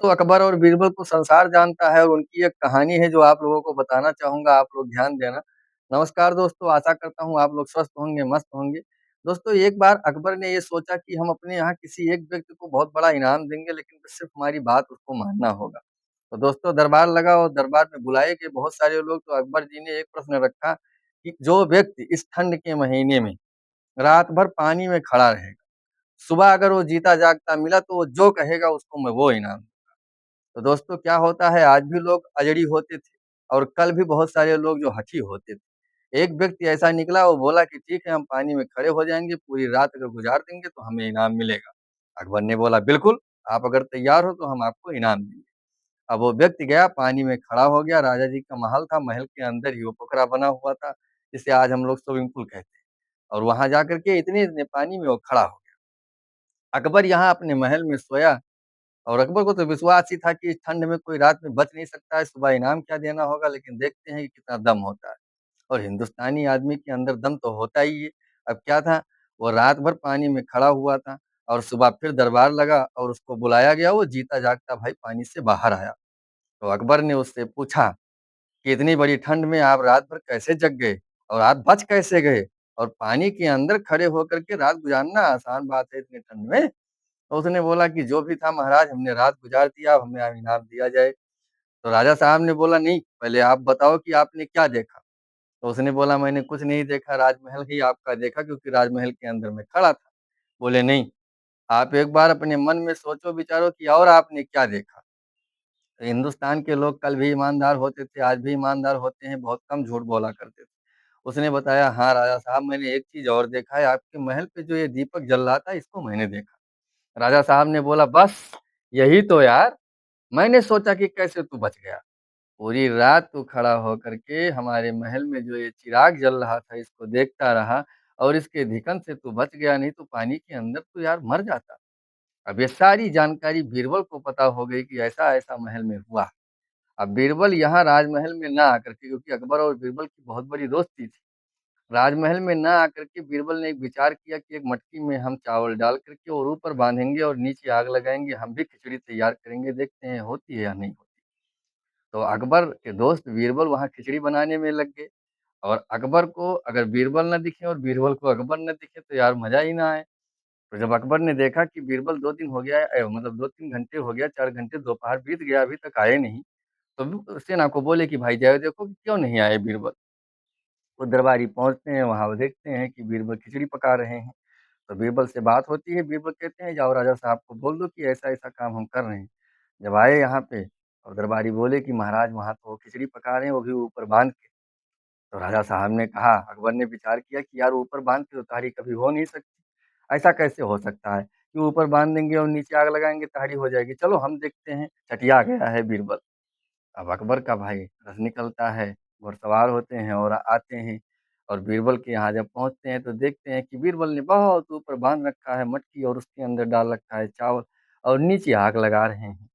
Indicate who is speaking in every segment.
Speaker 1: तो अकबर और बीरबल को संसार जानता है और उनकी एक कहानी है जो आप लोगों को बताना चाहूँगा, आप लोग ध्यान देना। नमस्कार दोस्तों, आशा करता हूँ आप लोग स्वस्थ होंगे, मस्त होंगे। दोस्तों एक बार अकबर ने ये सोचा कि हम अपने यहाँ किसी एक व्यक्ति को बहुत बड़ा इनाम देंगे लेकिन सिर्फ़ हमारी बात उसको मानना होगा। तो दोस्तों दरबार लगा और दरबार में बुलाए गए बहुत सारे लोग, तो अकबर जी ने एक प्रश्न रखा कि जो व्यक्ति इस ठंड के महीने में रात भर पानी में खड़ा रहेगा, सुबह अगर वो जीता जागता मिला तो वो जो कहेगा उसको मैं वो इनाम। तो दोस्तों क्या होता है, आज भी लोग अजड़ी होते थे और कल भी बहुत सारे लोग जो हठी होते थे। एक व्यक्ति ऐसा निकला, वो बोला कि ठीक है हम पानी में खड़े हो जाएँगे, पूरी रात अगर गुज़ार देंगे तो हमें इनाम मिलेगा। अकबर ने बोला बिल्कुल, आप अगर तैयार हो तो हम आपको इनाम देंगे। अब वो व्यक्ति गया, पानी में खड़ा हो गया, राजा जी का महल था, महल के अंदर ही वो पोखरा बना हुआ था, जिसे आज हम लोग स्विमिंग पूल कहते हैं। और वहाँ जाकर के इतने-इतने पानी में वो खड़ा हो गया। अकबर यहाँ अपने महल में सोया और अकबर को तो विश्वास ही था कि इस ठंड में कोई रात में बच नहीं सकता है, सुबह इनाम क्या देना होगा, लेकिन देखते हैं कि कितना दम होता है। और हिंदुस्तानी आदमी के अंदर दम तो होता ही है। अब क्या था, वो रात भर पानी में खड़ा हुआ था और सुबह फिर दरबार लगा और उसको बुलाया गया, वो जीता जागता भाई पानी से बाहर आया। तो अकबर ने उससे पूछा कि इतनी बड़ी ठंड में आप रात भर कैसे जग गए और आप बच कैसे गए? और पानी के अंदर खड़े होकर के रात गुज़ारना आसान बात है इतनी ठंड में? तो उसने बोला कि जो भी था महाराज, हमने रात गुज़ार दिया, अब हमें अब इनाम दिया जाए। तो राजा साहब ने बोला नहीं, पहले आप बताओ कि आपने क्या देखा? तो उसने बोला मैंने कुछ नहीं देखा, राजमहल ही आपका देखा क्योंकि राजमहल के अंदर मैं खड़ा था। बोले नहीं, आप एक बार अपने मन में सोचो विचारो कि और आपने क्या देखा? तो हिंदुस्तान के लोग कल भी ईमानदार होते थे, आज भी ईमानदार होते हैं, बहुत कम झूठ बोला करते थे। उसने बताया हाँ राजा साहब, मैंने एक चीज़ और देखा है, आपके महल पे जो ये दीपक जल रहा था इसको मैंने देखा। राजा साहब ने बोला बस, यही तो यार, मैंने सोचा कि कैसे तू बच गया। पूरी रात तू खड़ा होकर के हमारे महल में जो ये चिराग जल रहा था इसको देखता रहा और इसके धिकन से तू बच गया, नहीं तो पानी के अंदर तू यार मर जाता। अब ये सारी जानकारी बीरबल को पता हो गई कि ऐसा-ऐसा महल में हुआ। अब बीरबल यहाँ राजमहल में ना आकर के, क्योंकि अकबर और बीरबल की बहुत बड़ी दोस्ती थी। राजमहल में ना आकर के बीरबल ने एक विचार किया कि एक मटकी में हम चावल डाल कर के और ऊपर बाँधेंगे और नीचे आग लगाएँगे, हम भी खिचड़ी तैयार करेंगे, देखते हैं होती है या नहीं होती। तो अकबर के दोस्त बीरबल वहाँ खिचड़ी बनाने में लग गए और अकबर को अगर बीरबल ना दिखे और बीरबल को अकबर ना दिखे तो यार मज़ा ही ना आए। तो जब अकबर ने देखा कि बीरबल 2 दिन हो गया है मतलब 2-3 घंटे हो गया, 4 घंटे दोपहर बीत गया अभी तक आए नहीं, तो सेना को बोले कि भाई जाओ देखो कि क्यों नहीं आए बीरबल। वो दरबारी पहुँचते हैं, वहाँ वो देखते हैं कि बीरबल खिचड़ी पका रहे हैं। तो बीरबल से बात होती है, बीरबल कहते हैं जाओ राजा साहब को बोल दो कि ऐसा-ऐसा काम हम कर रहे हैं। जब आए यहाँ पे और दरबारी बोले कि महाराज वहाँ तो वो खिचड़ी पका रहे हैं, वो भी ऊपर बाँध के। तो राजा साहब ने कहा, अकबर ने विचार किया कि यार ऊपर बाँध के तो तारी कभी हो नहीं सकती। ऐसा कैसे हो सकता है कि ऊपर बाँध देंगे और नीचे आग लगाएँगे तारी हो जाएगी। चलो हम देखते हैं, छठिया गया है बीरबल। अब अकबर का भाई रस निकलता है, घुड़सवार होते हैं और आते हैं और बीरबल के यहाँ जब पहुँचते हैं तो देखते हैं कि बीरबल ने बहुत ऊपर बाँध रखा है मटकी और उसके अंदर डाल रखा है चावल और नीचे आग लगा रहे हैं।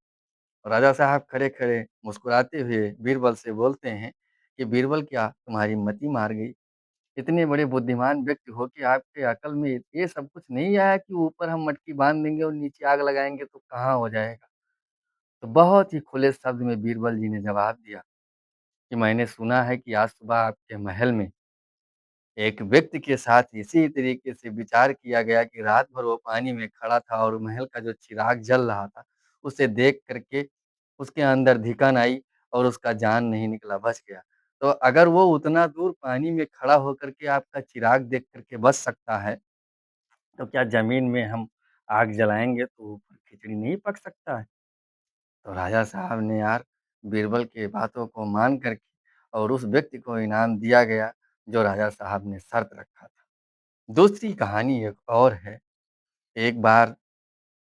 Speaker 1: और राजा साहब खड़े-खड़े मुस्कुराते हुए बीरबल से बोलते हैं कि बीरबल क्या तुम्हारी मति मार गई? इतने बड़े बुद्धिमान व्यक्ति हो के आपके अकल में ये सब कुछ नहीं आया कि ऊपर हम मटकी बाँध देंगे और नीचे आग लगाएँगे तो कहाँ हो जाएगा? तो बहुत ही खुले शब्द में बीरबल जी ने जवाब दिया कि मैंने सुना है कि आज सुबह आपके महल में एक व्यक्ति के साथ इसी तरीके से विचार किया गया कि रात भर वो पानी में खड़ा था और महल का जो चिराग जल रहा था, उसे देख कर के उसके अंदर धिकन आई और उसका जान नहीं निकला, बच गया। तो अगर वो उतना दूर पानी में खड़ा होकर के आपका चिराग देख कर के बच सकता है, तो क्या ज़मीन में हम आग जलाएँगे तो ऊपर खिचड़ी नहीं पक सकता है? तो राजा साहब ने यार बीरबल की बातों को मान कर के और उस व्यक्ति को इनाम दिया गया जो राजा साहब ने शर्त रखा था। दूसरी कहानी एक और है। एक बार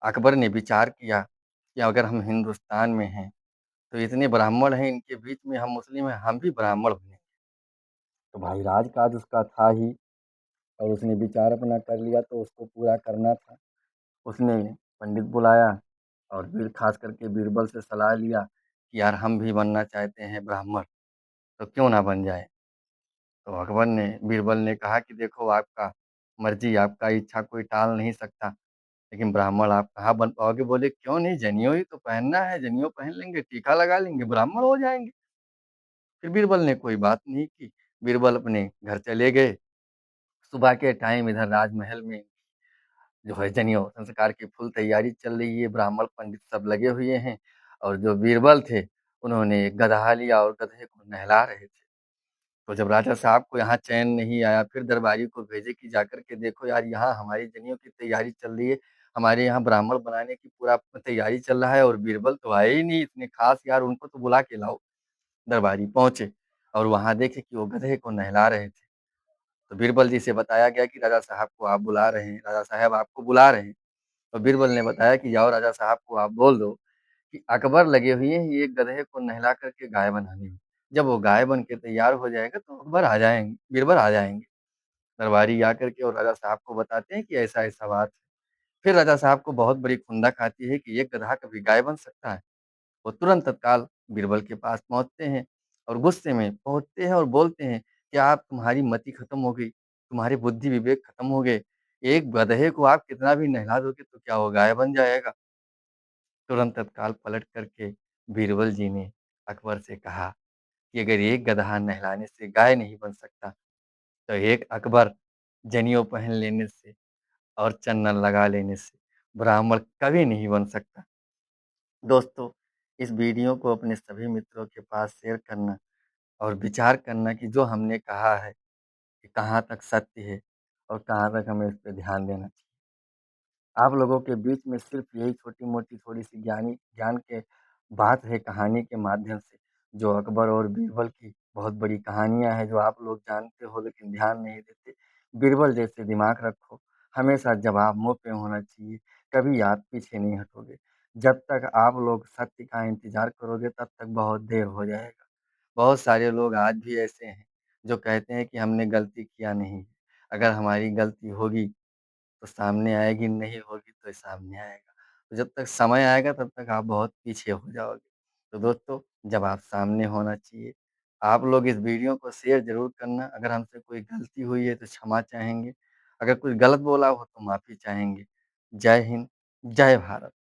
Speaker 1: अकबर ने विचार किया कि अगर हम हिंदुस्तान में हैं, तो इतने ब्राह्मण हैं इनके बीच में हम मुस्लिम हैं, हम भी ब्राह्मण बनें। तो भाई राजकाज उसका था ही और उसने विचार अपना कर लिया तो उसको पूरा करना था। उसने पंडित बुलाया और फिर ख़ास करके बीरबल से सलाह लिया कि यार हम भी बनना चाहते हैं ब्राह्मण, तो क्यों ना बन जाए? तो अकबर ने बीरबल ने कहा कि देखो आपका मर्ज़ी, आपका इच्छा कोई टाल नहीं सकता। लेकिन ब्राह्मण आप कहाँ बन पाओगे? बोले क्यों नहीं जनेऊ ही तो पहनना है, जनेऊ पहन लेंगे, टीका लगा लेंगे, ब्राह्मण हो जाएँगे। फिर बीरबल ने कोई बात नहीं की, बीरबल अपने घर चले गए। सुबह के टाइम इधर राजमहल में जो है जनेऊ संस्कार की फुल तैयारी चल रही है, ब्राह्मण पंडित सब लगे हुए हैं और जो बीरबल थे, उन्होंने एक गदहा लिया और गधे को नहला रहे थे। तो जब राजा साहब को यहाँ चैन नहीं आया, फिर दरबारी को भेजे कि जाकर के देखो यार यहाँ हमारी जनेऊ की तैयारी चल रही है, हमारे यहाँ ब्राह्मण बनाने की पूरा तैयारी चल रहा है और बीरबल तो आए ही नहीं इतने खास यार उनको तो बुला के लाओ। दरबारी पहुँचे और वहाँ देखे कि वो गधे को नहला रहे थे। तो बीरबल जी से बताया गया कि राजा साहब को आप बुला रहे हैं, राजा साहब आपको बुला रहे हैं। तो बीरबल ने बताया कि जाओ राजा साहब को आप बोल दो कि अकबर लगे हुए हैं ये गधे को नहला करके गाय बनाने में। जब वो गाय बन के तैयार हो जाएगा तो अकबर आ जाएँगे बीरबल आ जाएँगे। दरबारी आकर के और राजा साहब को बताते हैं कि ऐसा-ऐसा बात है। फिर राजा साहब को बहुत बड़ी खुंदक आती है कि ये गधा कभी गाय बन सकता है। वो तुरंत तत्काल बीरबल के पास पहुँचते हैं और गुस्से में पहुँचते हैं और बोलते हैं कि आप तुम्हारी मति खत्म हो गई, तुम्हारी बुद्धि विवेक खत्म हो गए। एक गधे को आप कितना भी नहला दोगे तो क्या वो गाय बन जाएगा? तुरंत तत्काल पलट करके बीरबल जी ने अकबर से कहा कि अगर एक गदहा नहलाने से गाय नहीं बन सकता, तो एक अकबर जनेऊ पहन लेने से और चंदन लगा लेने से ब्राह्मण कभी नहीं बन सकता। दोस्तों, इस वीडियो को अपने सभी मित्रों के पास शेयर करना और विचार करना कि जो हमने कहा है कि कहाँ तक सत्य है और कहाँ तक हमें इस पे ध्यान देना चाहिए। आप लोगों के बीच में सिर्फ़ यही छोटी-मोटी थोड़ी-सी ज्ञान के बात है कहानी के माध्यम से, जो अकबर और बीरबल की बहुत बड़ी कहानियाँ हैं, जो आप लोग जानते हो लेकिन ध्यान नहीं देते। बीरबल जैसे दिमाग रखो, हमेशा जवाब मुँह पे होना चाहिए, कभी आप पीछे नहीं हटोगे। जब तक आप लोग सत्य का इंतज़ार करोगे तब तक बहुत देर हो जाएगा। बहुत सारे लोग आज भी ऐसे हैं, जो कहते हैं कि हमने गलती किया नहीं है। अगर हमारी गलती होगी तो सामने आएगी, नहीं होगी तो सामने आएगा। तो जब तक समय आएगा तब तक आप बहुत पीछे हो जाओगे। तो दोस्तों जब आप सामने होना चाहिए, आप लोग इस वीडियो को शेयर ज़रूर करना। अगर हमसे कोई गलती हुई है तो क्षमा चाहेंगे। अगर कुछ गलत बोला हो तो माफ़ी चाहेंगे। जय हिंद, जय भारत।